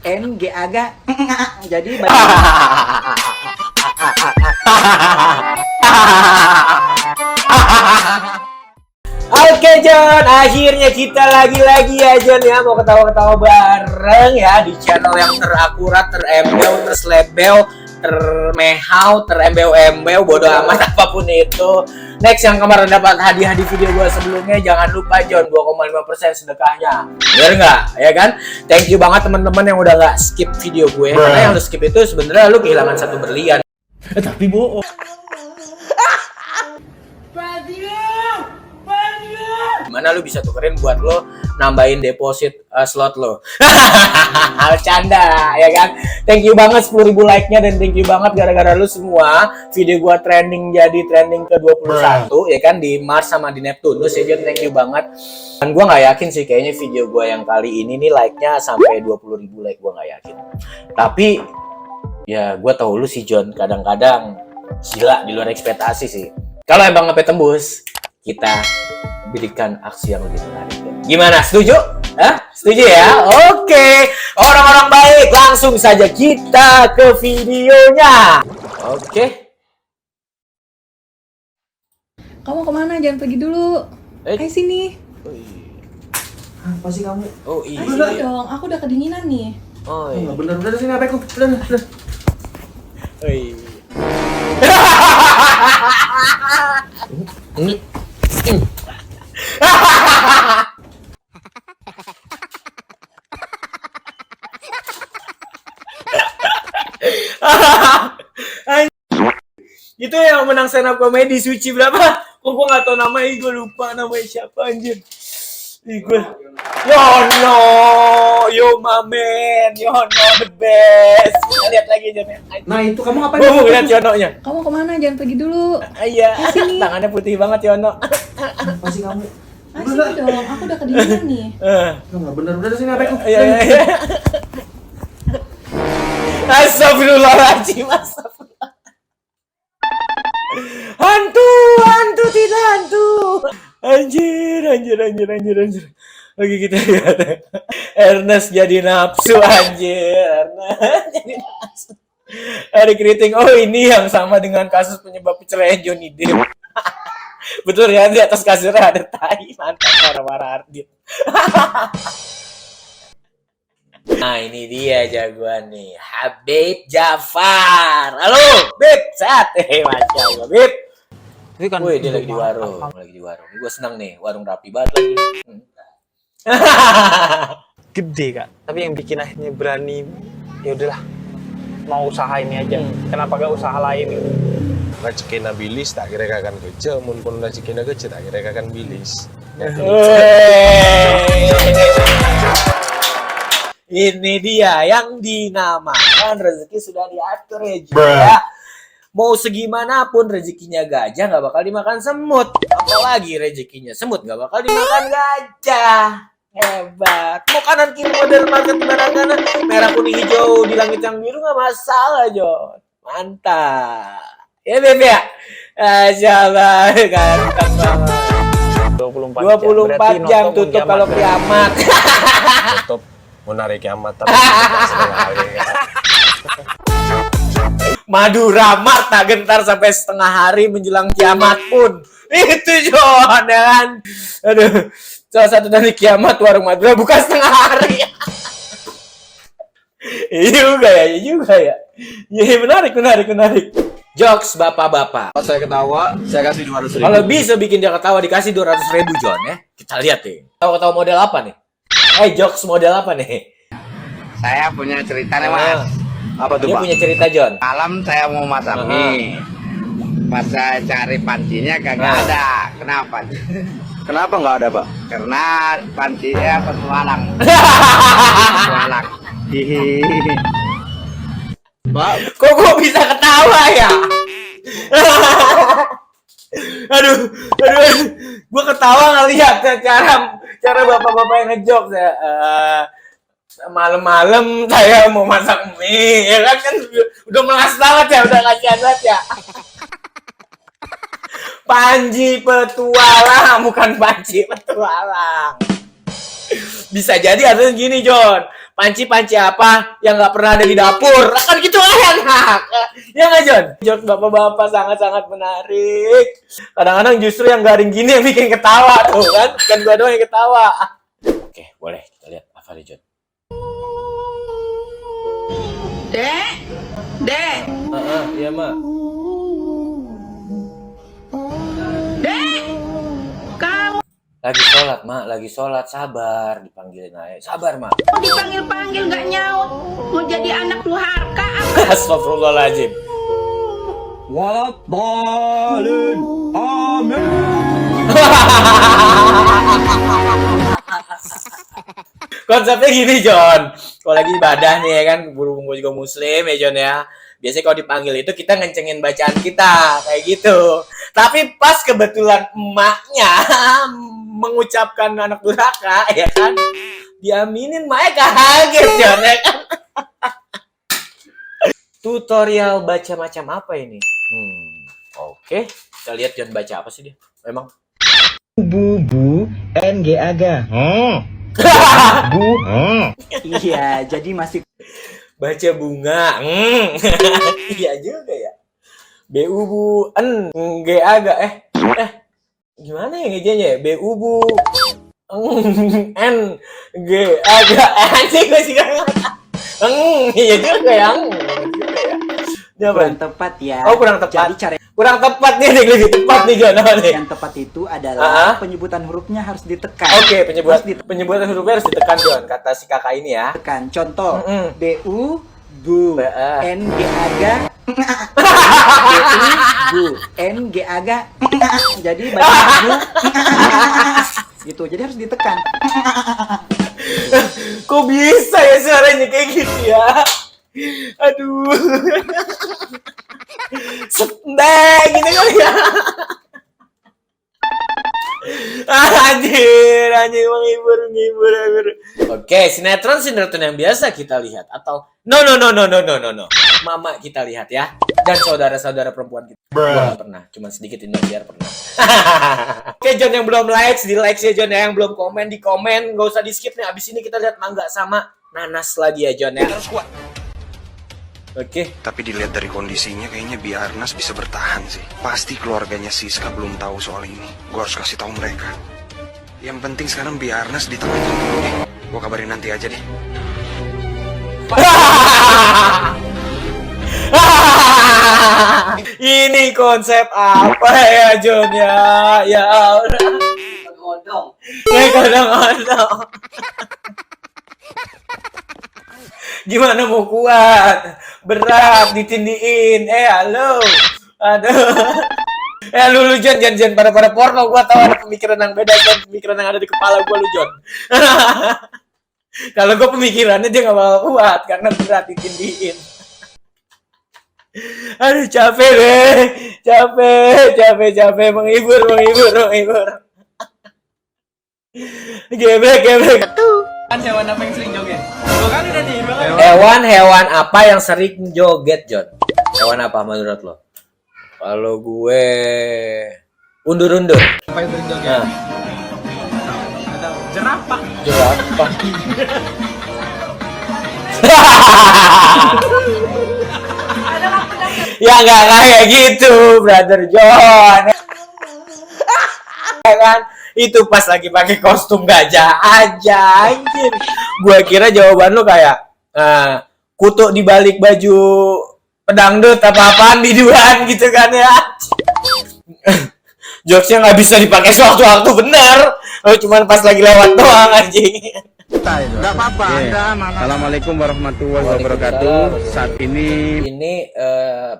N G agak jadi Oke John, akhirnya kita lagi-lagi ya John ya mau ketawa-ketawa bareng ya di channel yang terakurat, terembel, terselebel, termehau, terembel-embel, bodoh amat apapun itu. Next yang kemarin dapat hadiah di video gue sebelumnya, jangan lupa John 2,5% sedekahnya. Bener nggak? Ya kan? Thank you banget teman-teman yang udah nggak skip video gue. Karena yang lu skip itu sebenarnya lu kehilangan satu berlian. Tapi bohong. Gimana lu bisa tukerin buat lo nambahin deposit slot lo. Canda ya kan. Thank you banget 10.000 like-nya dan thank you banget gara-gara lu semua video gua trending jadi trending ke 21 ya kan di Mars sama di Neptunus ya John. Thank you banget. Dan gua nggak yakin sih kayaknya video gua yang kali ini nih like-nya sampai 20.000 like, gua nggak yakin. Tapi ya gua tahu lu sih John kadang-kadang gila di luar ekspektasi sih. Kalau emang sampai tembus, kita berikan aksi yang lebih menarik. Gimana? Setuju? Hah? Setuju ya? Oke. Orang-orang baik, langsung saja kita ke videonya. Oke. Kamu kemana? Jangan pergi dulu. Ayo sini. apa sih kamu? Oh iya. Ayo sini dong. Aku udah kedinginan nih. Oh iya. Bener sini apa aku? Bener. Oh iya. Itu yang menang stand up comedy Suci berapa? Kok gue gak tau namanya, gue lupa namanya siapa anjir. Gue Yono, yo my man, Yono the best. Kita lihat lagi aja nih. Nah itu kamu ngapain? Gue mau lihat Yononya. Kamu kemana? Jangan pergi dulu. Iya, sini. tangannya putih banget Yono. Apa sih kamu? Ayo sini dong. Aku udah kedinginan nih. Enggak bener sini apa aku? Iya. Astagfirullahaladzim, astagfirullah. Hantu, tidak hantu. Anjir. Oke kita lihat. Ernest jadi nafsu, anjir. Ernest jadi nafsu. Hari keriting, oh ini yang sama dengan kasus penyebab perceraian Johnny Depp. Betul ya, di atas kasurnya ada tai. Mantap, marah-marah Ardit. Nah ini dia jagoan nih, Habib Jafar. Halo, Bib, sehat? Masya Allah, Bib. Wih, dia lagi di warung. Gue seneng nih, warung rapi banget lagi. Gede kak, tapi yang bikin akhirnya berani, ya udahlah, mau usaha ini aja. Kenapa gak usaha lain gitu? Rezeki na bilis tak kira akan kerja, mun pun rezeki na kerja tak kira akan bilis. Ini dia yang dinamakan rezeki sudah diatur ya. Mau segimanapun rezekinya gajah nggak bakal dimakan semut. Apalagi rezekinya semut nggak bakal dimakan gajah. Hebat. Mau kanan kiri model market barangana merah kuning hijau di langit yang biru nggak masalah Jon. Mantap. Ya Beb ya. Insyaallah ganteng banget. 24 jam tutup kalau kiamat. Tutup mau narik kiamat tapi Madura Mart tak gentar sampai setengah hari menjelang kiamat pun. Itu Jon ya kan. Aduh, salah satu dari kiamat warung Madura buka setengah hari. Iya juga ya. Iya menarik. Jokes bapak-bapak. Kalau saya ketawa, saya kasih 200.000. Kalau bisa bikin dia ketawa dikasih 200.000 Jon ya. Kita lihat nih. Ketawa model apa nih? Jokes model apa nih? Saya punya cerita nih mas. Apa tuh Dia Pak? punya cerita Jon. Malam saya mau masak mie. Pas saya cari pancinya kagak ada. Kenapa? Kenapa nggak ada Pak? Karena pancinya petualang. Petualang. Hihi. Pak, Kok gue bisa ketawa ya? aduh, gue ketawa ngeliat cara bapak-bapak yang ngejok saya. Malam-malam saya mau masak mie, ya kan udah melas banget ya, udah kasihan banget ya. Panji petualang, bukan Panji petualang. Bisa jadi ada gini, John. Panci apa yang nggak pernah ada di dapur? Kan gitu enak. Ya nggak, John? Jokes bapak-bapak sangat-sangat menarik. Kadang-kadang justru yang garing gini yang bikin ketawa tuh kan. Bukan gua doang yang ketawa. Oke, boleh. Kita lihat apa nih, John. Dek, Dek, Iya, Mak. Dek, kamu Lagi sholat, Mak. Lagi sholat. Sabar. Dipanggilin aja. Sabar, Mak. dipanggil-panggil nggak nyaut, mau jadi anak durhaka apa? Astagfirullahaladzim. Konsepnya gini, John. Kalau lagi ibadah nih ya kan, berhubung gue juga muslim ya, John ya. Biasanya kalau dipanggil itu kita ngencengin bacaan kita kayak gitu. Tapi pas kebetulan emaknya mengucapkan anak durhaka ya kan, diaminin emaknya kaget, John ya kan. Tutorial baca macam apa ini? Oke. Kita lihat John baca apa sih dia. Emang Bu NG aga. Iya, jadi masih baca bunga. Iya juga ya. BU bu N G aga gimana ya ngejanya ya? BU bu N G aga. Anjing gue sih kan. Iya juga ya. kurang tepat ya. Oh, kurang tepat. Jadi cara Kurang tepat nih, lebih tepat nih, John. yang tepat itu adalah penyebutan hurufnya harus ditekan. Oke, penyebutan hurufnya harus ditekan, John. Kata si kakak ini ya. Tekan. Contoh, BU bu NG aga. BU bu NG aga. Jadi baca bu. Gitu. Jadi harus ditekan. Kok bisa ya suaranya kayak gitu ya? Aduh. Seteng gitu kali ya. Anjir, menghibur. Oke, sinetron yang biasa kita lihat atau no. Mama kita lihat ya. Dan saudara-saudara perempuan kita. Gua gak pernah, cuma sedikit ini biar pernah. Oke, John yang belum di like ya, John ya. Yang belum komen di komen, nggak usah di skip nih. Abis ini kita lihat Mangga sama Nanas lagi ya, John ya. Harus kuat. Oke. Tapi dilihat dari kondisinya kayaknya Biarnas bisa bertahan sih. Pasti keluarganya Siska belum tahu soal ini. Gue harus kasih tahu mereka. Yang penting sekarang Biarnas ditemuin dulu deh. Gue kabarin nanti aja deh. Ini konsep apa ya, John ya? Ya Allah. Godong. Gimana mau kuat? Berat ditindiin. Halo. Aduh. Lu John pada porno. Gua tahu ada pemikiran yang beda, John. Pemikiran yang ada di kepala gua, lu John. Kalau gua pemikirannya dia gak bakal kuat karena berat ditindiin. Aduh, capek deh. Capek. Menghibur. Geblek. Hewan apa yang sering joget? Hewan apa yang sering joget, John? Hewan apa menurut lo? Kalau gue undur-undur. Apa yang sering joget? Jerapah. Ya nggak kayak gitu, brother John. Kan itu pas lagi pakai kostum gajah aja, anjir. Gua kira jawaban lu kayak kutuk di balik baju pedangdut apa-apaan biduan gitu kan ya. Jokesnya nggak bisa dipakai sewaktu-waktu bener. Cuman pas lagi lewat doang anjing. Enggak apa-apa. Assalamualaikum warahmatullahi wabarakatuh. Saat ini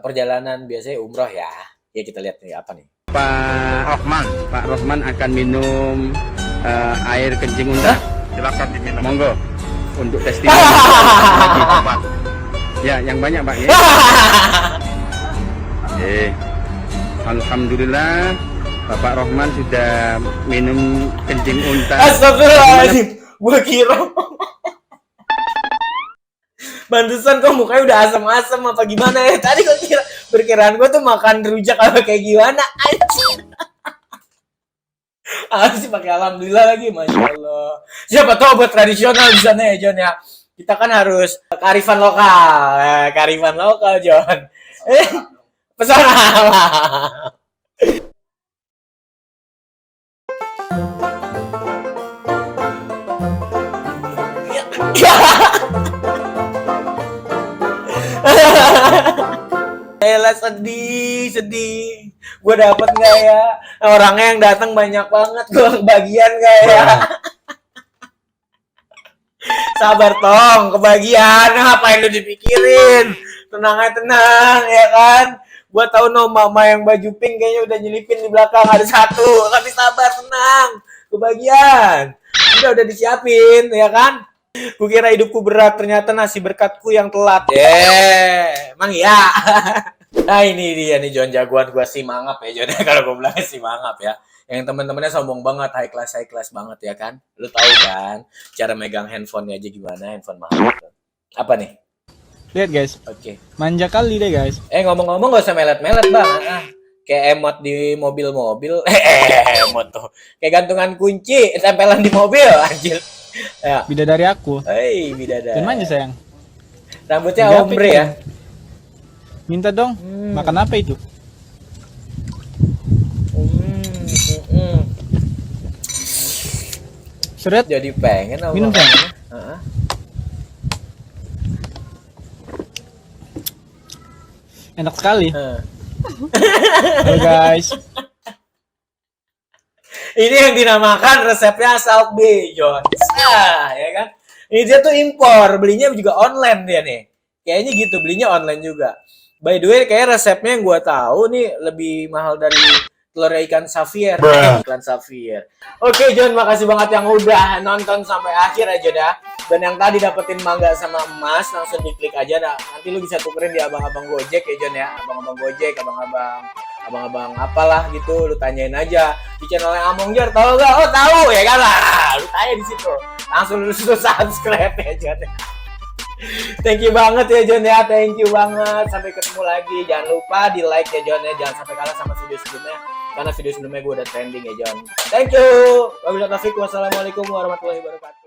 Perjalanan biasanya umroh ya. Ya kita lihat nih apa nih. Pak Rohman akan minum air kencing unta. Silakan diminum. Monggo. Untuk testimoni. Ya, yang banyak, Pak ya. Alhamdulillah Bapak Rohman sudah minum kencing unta. Astagfirullahaladzim. Gua kira Bantusan kok mukanya udah asem-asem apa gimana ya? Tadi gua kira, perkiraan gua tuh makan rujak apa kayak gimana anjir. Sih pakai alhamdulillah lagi, masya Allah. Siapa tahu buat tradisional di sana ya John ya. Kita kan harus kearifan lokal, kearifan lokal John. Pesona alam. Elah sedih. Gue dapet nggak ya? Orangnya yang datang banyak banget, gue kebagian nggak ya? Sabar tong, kebagian. Ngapain lu dipikirin? Tenang aja, tenang ya kan? Gue tahu no mama yang baju pink kayaknya udah nyelipin di belakang ada satu. Tapi sabar, tenang, kebagian. Udah disiapin ya kan? Gue kira hidupku berat, ternyata nasi berkatku yang telat. Emang ya. Nah ini dia nih John, jagoan gue si mangap ya John. Kalau gue bilang si mangap ya. Yang temen-temennya sombong banget, high class banget ya kan. Lu tahu kan cara megang handphonenya aja gimana, handphone mahal gitu. Apa nih? Lihat guys. Oke. Manja kali deh guys. Ngomong-ngomong gak usah melet-melet bang. Kayak emot di mobil-mobil. Emot tuh. Kayak gantungan kunci, tempelan di mobil anjir. Ya. Bidadari aku. Hei, bidadari. Dan manja sayang. Rambutnya Beda ombre apa ya. Minta dong. Makan apa itu? Seret. Jadi pengen apa? Minum sayang. Enak sekali. Halo guys. Ini yang dinamakan resepnya asal B, John. Ya kan? Ini dia tuh impor, belinya juga online dia nih. Kayaknya gitu, belinya online juga. By the way, kayak resepnya yang gua tahu nih lebih mahal dari telur ikan Xavier. Iklan Xavier. Oke, John, makasih banget yang udah nonton sampai akhir aja dah. Dan yang tadi dapetin mangga sama emas, langsung diklik aja dah. Nanti lu bisa tukerin di abang-abang Gojek ya, John ya. Abang-abang Gojek, abang-abang apalah gitu, lu tanyain aja di channelnya Amongjar, tahu gak? Oh tahu ya kan lah, lu tanya di situ, langsung lu subscribe ya John. Thank you banget ya John ya, thank you banget, sampai ketemu lagi, jangan lupa di like ya John ya, jangan sampai kalah sama video sebelumnya, karena video sebelumnya gue udah trending ya John. Thank you, wabillahi taufiq, wassalamualaikum warahmatullahi wabarakatuh.